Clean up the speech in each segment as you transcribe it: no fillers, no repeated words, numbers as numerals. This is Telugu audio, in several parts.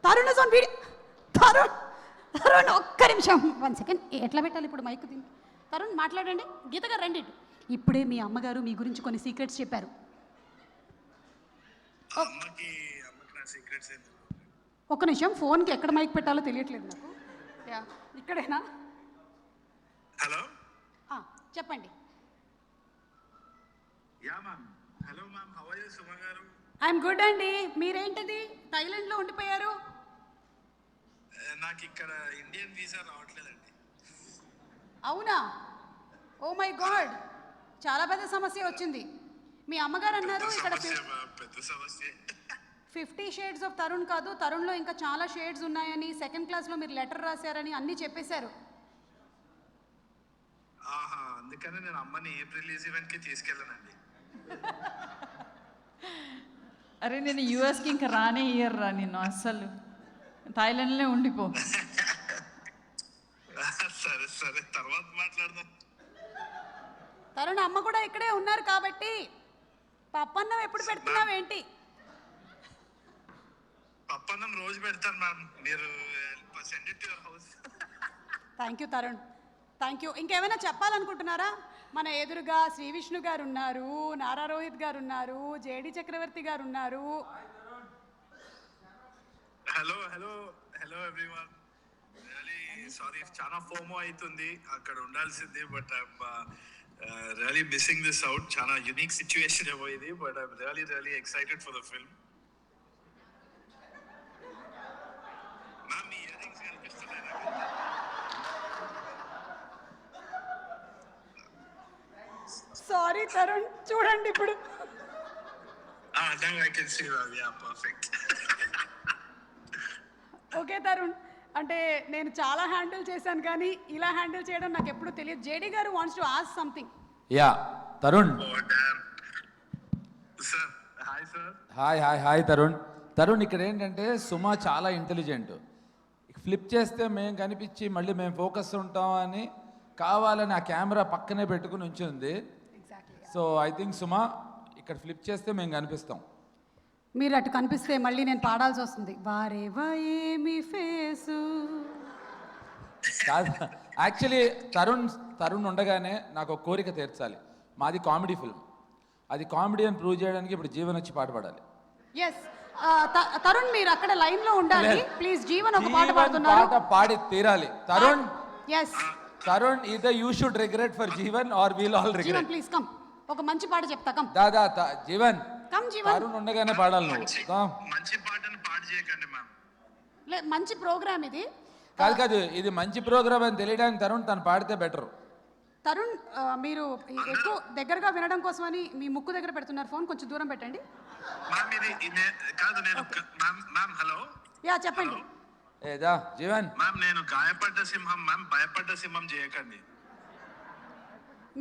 Tarun is on video. Tarun Tarun ఒక్క నిమిషం, 1 సెకండ్. ఎట్లా పెట్టాలి ఇప్పుడు మైక్ దీన్ని? తరుణ్ మాట్లాడండి. గీత గారు రండి. ఇప్పుడే మీ అమ్మగారు మీ గురించి కొన్ని సీక్రెట్స్ చెప్పారు. ఒక్క నిమిషం, ఫోన్కి ఎక్కడ మైక్ పెట్టాలో తెలియట్లేదు నాకు. యా, ఇక్కడేనా? హలో, చెప్పండి. Yeah ma'am. Hello ma'am, how are you Suma గారు? ఐఎమ్ గుడ్ అండి. మీరేంటిది థాయిలాండ్లో ఉండిపోయారు? నాకు ఇక్కడ ఇండియన్ వీసా రావట్లేదండి. అవునా? ఓ మై గాడ్, చాలా పెద్ద సమస్య వచ్చింది. మీ అమ్మగారు అన్నారు ఇక్కడ పెద్ద సమస్య. 50 షేడ్స్ ఆఫ్ తరుణ్ కాదు, తరుణ్లో ఇంకా చాలా షేడ్స్ ఉన్నాయని, సెకండ్ క్లాస్లో మీరు లెటర్ రాశారని అన్నీ చెప్పేశారు. ఆహా, అందుకనే నేను అమ్మని ఏప్రిల్ ఈవెంట్ కి తీసుకెళ్ళానండి. అరే నేను యూఎస్కి ఇంకా రానే ఇయర్ రా, నిన్ను అస్సలు థాయిలాండ్లో ఉండిపో. సరే సరే, తర్వాత మాట్లాడదాం. తరుణ్ అమ్మ కూడా ఇక్కడే ఉన్నారు కాబట్టి పప్పన్నం ఎప్పుడు పెడుతున్నావేంటి? పప్పన్నం రోజు పెడతాను మ్యామ్, మీరు send it to your house. Thank you Tarun, thank you. ఇంకేమైనా చెప్పాలనుకుంటున్నారా? మన ఎదురుగా శ్రీ విష్ణు గారు ఉన్నారు, నారా రోహిత్ గారు ఉన్నారు, జేడి చక్రవర్తి గారు ఉన్నారు. Hello hello hello everyone. Really sorry, చాలా ఫోమో అవుతుంది, అక్కడ ఉండాల్సింది. But I'm really missing this out. చాలా యూనిక్ సిచ్యువేషన్ ఏమో ఇది, but I'm really excited for the film. Ma'am, me ear rings కనిపిస్తున్నాయి నాకు. సారీ తరుణ్, చూడండి ఇప్పుడు. Now I can see that. Yeah, perfect. Okay Tarun, అంటే నేను చాలా హ్యాండిల్ చేశాను కానీ ఇలా హ్యాండిల్ చేయడం నాకు ఎప్పుడు తెలియదు. జేడీ గారు wants to ask something. Yeah Tarun. Oh damn. Sir, hi sir. Hi Tarun. Tarun, ఇక్కడ ఏంటంటే సుమ చాలా ఇంటెలిజెంట్. ఫ్లిప్ చేస్తే మేము కనిపించి మళ్ళీ మేము ఫోకస్ ఉంటాం అని కావాలని ఆ కెమెరా పక్కనే పెట్టుకుని ఉంచింది. సో ఐ థింక్ సుమ ఇక్కడ ఫ్లిప్ చేస్తే మేము కనిపిస్తాం. మీరు అటు కనిపిస్తే మళ్ళీ నేను పాడాల్సి వస్తుంది. వారేవా ఏమి ఫేసు. కాదు, యాక్చువల్లీ తరుణ్ ఉండగానే నాకు ఒక కోరిక తీర్చాలి. మాది కామెడీ ఫిల్మ్, అది కామెడీ అని ప్రూవ్ చేయడానికి ఇప్పుడు జీవన్ వచ్చి పాట పాడాలి. ఎస్ తరుణ్, మీరు అక్కడ లైన్ లో ఉండాలి ప్లీజ్. జీవన్ ఒక పాట పాడుతున్నారు, పాట పాడి తీరాలి. Tarun, yes Tarun, either you should regret for Jeevan or we'll all regret. Jeevan please come, ఒక మంచి పాట చెప్తా. Come dada Jeevan, come Jeevan. తరుణ్ ఉండగానే పాడాలి నువ్వు. మంచి పాటను పాడు చేయకండి మ్యామ్. మంచి ప్రోగ్రామ్ ఇది. కాదు, ఇది మంచి ప్రోగ్రామ్ అని తెలియడానికి తను పాడితే బెటర్. తరుణ్, మీరు ఎక్కువ దగ్గరగా వినడం కోసమని మీ ముక్కు దగ్గర పెడుతున్నారు ఫోన్, కొంచెం దూరం పెట్టండి. మ్యామ్ ఇది కాదు, నేను మ్యామ్ హలో. యా చెప్పండి. ఏదా జీవన్. మ్యామ్, నేను గాయపడ్డ సింహం మ్యామ్, భయపడ్డ సింహం చేయకండి.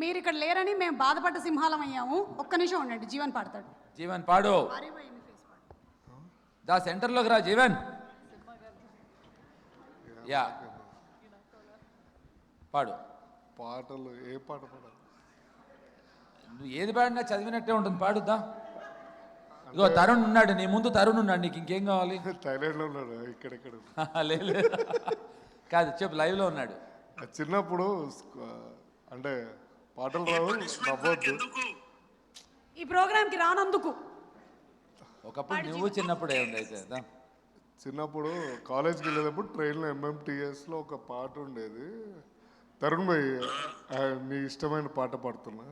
మీరు ఇక్కడ లేరని మేము బాధపడ్డ సింహాలం అయ్యాము. ఒక్క నిమిషం ఉండండి, జీవన్ పాడతాడు. జీవన్ పాడు. దా సెంటర్లోకి రా జీవన్. యా పాడు. పాటలు ఏ పాట పాడాలి? నువ్వు ఏది పాడినా చదివినట్టే ఉంటుంది, పాడుద్దా. ఇగో తరుణ్ ఉన్నాడు నీ ముందు, తరుణ్ ఉన్నాడు, నీకు ఇంకేం కావాలి? థాయిలాండ్లో ఉన్నాడు, ఇక్కడెక్కడ లేదు కాదు, చెప్పు, లైవ్లో ఉన్నాడు. చిన్నప్పుడు అంటే పాటలు రావు, నవ్వద్దు. ఈ ప్రోగ్రామ్కి రానందుకు. ఒకప్పుడు నువ్వు చిన్నప్పుడే ఉంది అయితే. చిన్నప్పుడు కాలేజ్కి వెళ్ళేటప్పుడు ట్రైన్లో MMTSలో ఒక పాట ఉండేది. తరుణ్ భాయ్, మీ ఇష్టమైన పాట పాడుతున్నా.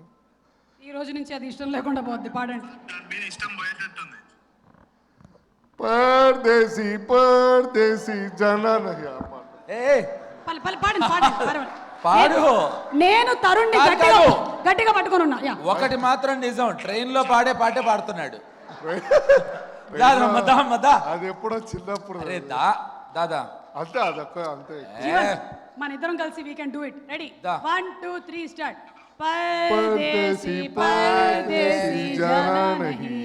ఈ రోజు నుంచి అది ఇష్టం లేకుండా పోద్ది, పాడండి. మీరు ఇష్టం పోయేటట్టుంది. పర్దేశీ పర్దేశీ జనా నహీ. ఆ పాట పాడండి. పాడు. నేను తరుణ్ని గట్టిగా పట్టుకొని ఉన్నా. ఒకటి మాత్రం నిజం, ట్రైన్ లో పాడే పాటే పాడుతున్నాడు. అది ఎప్పుడో చిన్నప్పుడు. అరే దాదా అంతే, అదొక్క అంతే. మన ఇద్దరం కలిసి we can do it. Ready, దా. 1 2 3 స్టార్ట్. परदेसी परदेसी जाना नहीं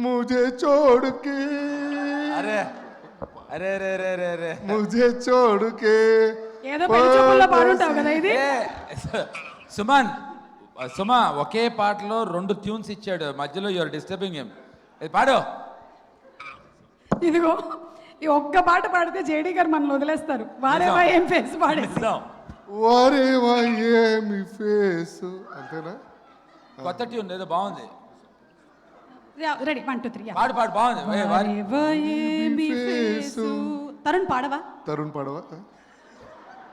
मुझे छोड़ के. అరే అరే రే రే రే రే मुझे छोड़ के. ఏదో పెళ్లి చూపుల్లో పాడుంటావు కదా ఇది. సుమా ఒకే పాటలో 2 ట్యూన్స్ ఇచ్చాడు, మధ్యలో యువర్ డిస్టర్బింగ్ హిమ్. పాడు. ఇదిగో ఈ ఒక్క పాట పాడితే జేడీ గారు మనల్ని వదిలేస్తారు. వారేవా ఏం ఫేస్ పాడేసి. నిజం. వారేవా ఏమి ఫేసు అంతేనా? కొత్త ట్యూన్ ఏదో బాగుంది. రెడీ 1 2 3. పాడు పాడు బాగుంది. వారేవా ఏమి ఫేసు. తరుణ్ పాడవా? తరుణ్ పాడవా?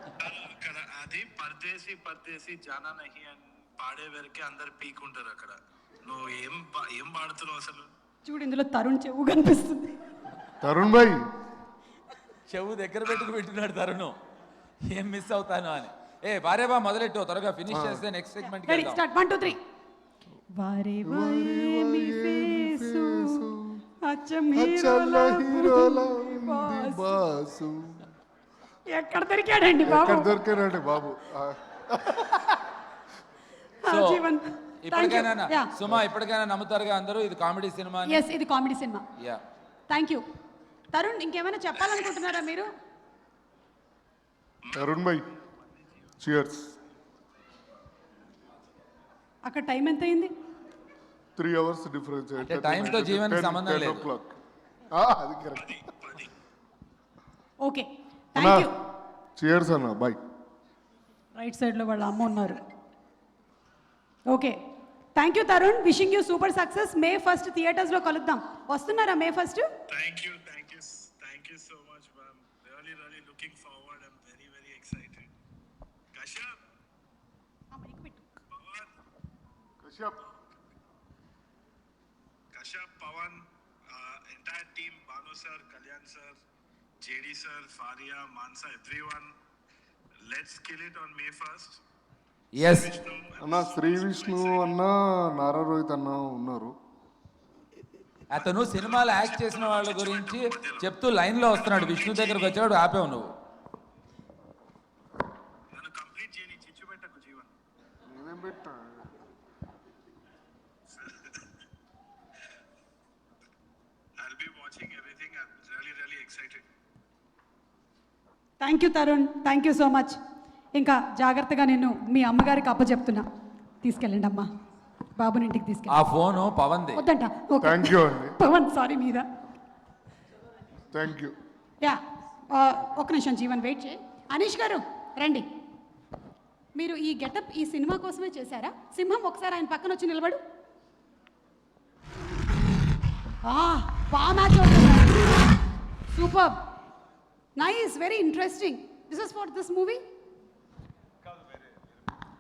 అక్కడ అది పర్దేసి పర్దేసి జానా నహి అని పాడే వరకే అందరు పీకుంటారు అక్కడ. నువ్వు ఏం పాడుతున్నావు అసలు? చూడు ఇందులో తరుణ్ చెవు కనిపిస్తుంది. తరుణ్ భాయ్ చెవు దగ్గర పెట్టుకు పెట్టినాడు తరుణ్, ఏం మిస్ అవుతాను అని. వారేవా మొదలెట్టు, త్వరగా ఫినిష్ చేస్తే నెక్స్ట్ సెగ్మెంట్ రెడీ స్టార్ట్ 1 2 3. వారేవా ఏమి ఫేసు అచ్చం హీరోలా ఉంది బాసు. ఎక్కడ దొరికాడండి బాబు? ఎక్కడ దొరికారండి బాబు? జీవన్ ఇప్పటికైనా సుమా ఇప్పటికైనా నమ్ముతారుగా అందరూ ఇది కామెడీ సినిమా అని? ఎస్ ఇది comedy cinema. Yeah thank you. Tarun ఇంకేమైనా చెప్పాలనుకుంటున్నారా మీరు? తరుణ్ భాయ్ చియర్స్. అక్కడ టైం ఎంత అయింది? 3 hours డిఫరెన్స్. అంటే time తో జీవన్కి సంబంధం లేదు. అది correct. Okay thank you. Cheers అన్న బాయ్. రైట్ సైడ్లో వాళ్ళ అమ్మ ఉన్నారు. Okay thank you Tarun. Wishing you super success. May 1st థియేటర్స్లో కలుద్దాం. వస్తున్నారా May 1st? Thank you so much, ma'am. Really looking forward. I'm very excited. Kashyap, Pawan, entire team, Banu sir, Kalyan sir, JD sir, Faria, Mansa, everyone. Let's kill it on May 1st. Yes అన్న శ్రీ విష్ణు అన్న నారా రోహిత్ అన్న ఉన్నారు. అతను సినిమాలో యాక్ట్ చేసిన వాళ్ళ గురించి చెప్తూ లైన్లో వస్తున్నాడు. విష్ణు దగ్గరకు వచ్చాడు, ఆపేవు నువ్వు. నన్ను కంప్లీట్ చేయని చిచ్చు పెట్టకు జీవన్. నేనేం పెట్టా? I'll be watching everything. I'm really excited. Thank you Tarun. Thank you so much. ఇంకా జాగ్రత్తగా నేను మీ అమ్మగారికి అప్పచెప్తున్నా. తీసుకెళ్ళండి అమ్మా, బాబుని ఇంటికి తీసుకెళ్ళి. ఆ ఫోను పవన్ది. వద్దంట. ఓకే థ్యాంక్ యూ అండి. పవన్ సారీ మీద. Thank you. యా ఒక నిమిషం జీవన్ వెయిట్ చేయి. అనీష్ గారు రండి. మీరు ఈ గెటప్ ఈ సినిమా కోసమే చేశారా? సింహం ఒకసారి ఆయన పక్కన వచ్చి నిలబడు. బాగా మ్యాచ్ అవుతుంది. Super nice very interesting. This is for this movie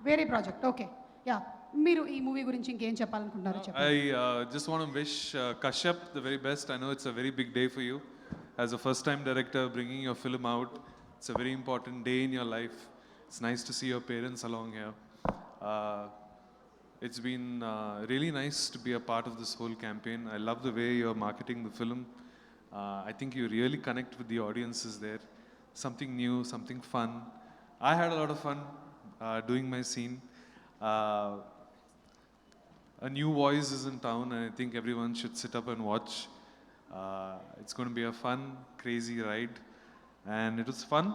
వేరే ప్రాజెక్ట్. ఓకే యా మీరు ఈ మూవీ గురించి ఇంకేం చెప్పాలనుకుంటున్నారో చెప్పండి. I just want to wish Kashyap the very best. I know it's a very big day for you. As a first-time director bringing your film out, it's a very important day in your life. It's nice to see your parents along here. It's been really nice to be a part of this whole campaign. I love the way you're marketing the film. I think you really connect with the audiences there. Something new, something fun. I had a lot of fun doing my scene. A new voice is in town, and I think everyone should sit up and watch. It's going to be a fun, crazy ride, and it was fun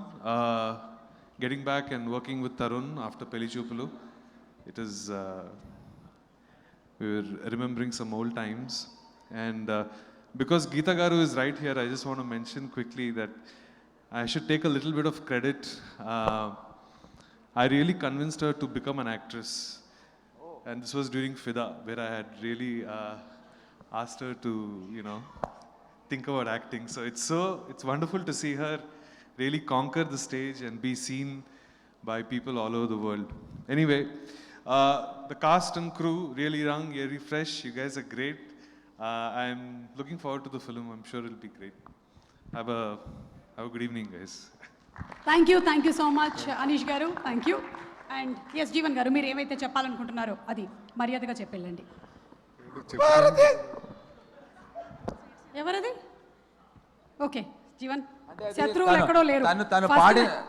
getting back and working with Tarun after Peli Chupulu. It is we were remembering some old times, and because Geeta Garu is right here, I just want to mention quickly that I should take a little bit of credit. I really convinced her to become an actress. And this was during FIDA, where I had really asked her to, think about acting. So it's wonderful to see her really conquer the stage and be seen by people all over the world. Anyway, the cast and crew, really young, really fresh. You guys are great. I'm looking forward to the film. I'm sure it'll be great. Have a good evening, guys. Thank you so much Anish గారు. Thank you. And S Jeevan గారు మీరు ఏమైతే చెప్పాలనుకుంటున్నారో అది మర్యాదగా చెప్పెళ్ళండి. ఎవరది? ఓకే జీవన్ శత్రువులు ఎక్కడో లేరు.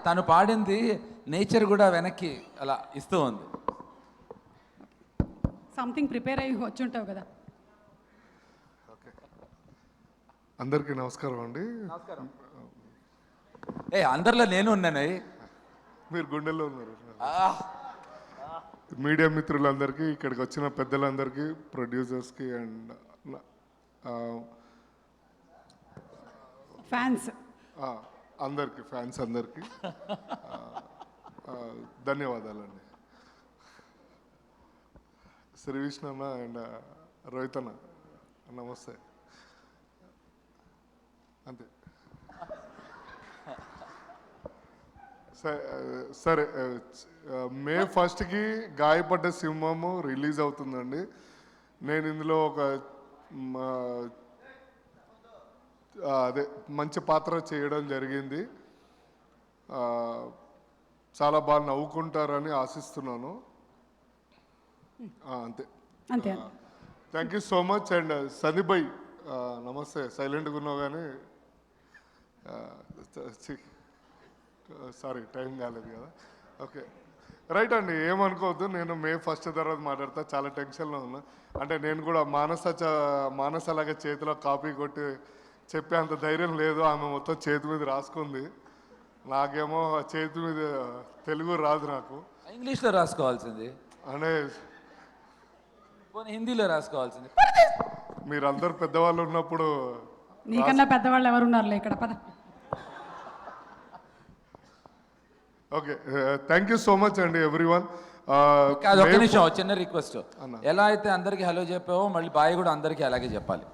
తను పాడింది నేచర్ కూడా వెనక్కి అలా ఇస్తూ ఉంది. సంథింగ్ ప్రిపేర్ అయ్యి వచ్చి ఉంటావు కదా. అందరికీ నమస్కారం అండి. అందరిలో నేను ఉన్నాను. మీరు గుండెల్లో ఉన్నారు. మీడియా మిత్రులందరికీ, ఇక్కడికి వచ్చిన పెద్దలందరికీ, ప్రొడ్యూసర్స్కి అండ్ ఫ్యాన్స్ అందరికి ఫ్యాన్స్ అందరికి ధన్యవాదాలండి. శ్రీ విష్ణు అన్న అండ్ రోహిత్ అన్న నమస్తే. అంతే. సరే మే 1కి గాయపడ్డ సింహము రిలీజ్ అవుతుందండి. నేను ఇందులో ఒక అదే మంచి పాత్ర చేయడం జరిగింది. చాలా బాగా నవ్వుకుంటారని ఆశిస్తున్నాను. అంతే. అంతే. Thank you so much. And Sandeep భాయ్ నమస్తే. సైలెంట్గా ఉన్నావు కానీ సారీ టైం కాలేదు కదా. ఓకే రైట్ అండి, ఏమనుకోవద్దు. నేను మే 1 తర్వాత మాట్లాడతా. చాలా టెన్షన్లో ఉన్నా. అంటే నేను కూడా మానసలాగా చేతిలో కాపీ కొట్టి చెప్పే అంత ధైర్యం లేదు. ఆమె మొత్తం చేతి మీద రాసుకుంది. నాకేమో చేతి మీద తెలుగు రాదు నాకు. ఇంగ్లీష్లో రాసుకోవాల్సింది, అంటే పోనీ హిందీలో రాసుకోవాల్సింది. మీరందరు పెద్దవాళ్ళు ఉన్నప్పుడు నీకన్నా పెద్దవాళ్ళు ఎవరున్నారులే ఇక్కడ, పద. Okay thank you so much అండి ఎవ్రీవన్. కాదు, ఒక్క నిమిషం, చిన్న రిక్వెస్ట్. ఎలా అయితే అందరికి హలో చెప్పావో మళ్ళీ బాయ్ కూడా అందరికీ అలాగే చెప్పాలి.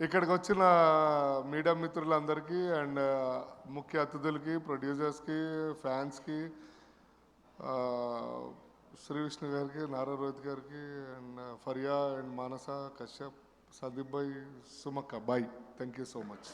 ఇక్కడికి వచ్చిన మీడియా మిత్రులందరికీ అండ్ ముఖ్య అతిథులకి, ప్రొడ్యూసర్స్కి, ఫ్యాన్స్కి, శ్రీ విష్ణు గారికి, నారా రోహిత్ గారికి, అండ్ ఫరియా అండ్ మానస, కశ్యప్, సందీప్ భాయ్, సుమక్క bye. Thank you so much.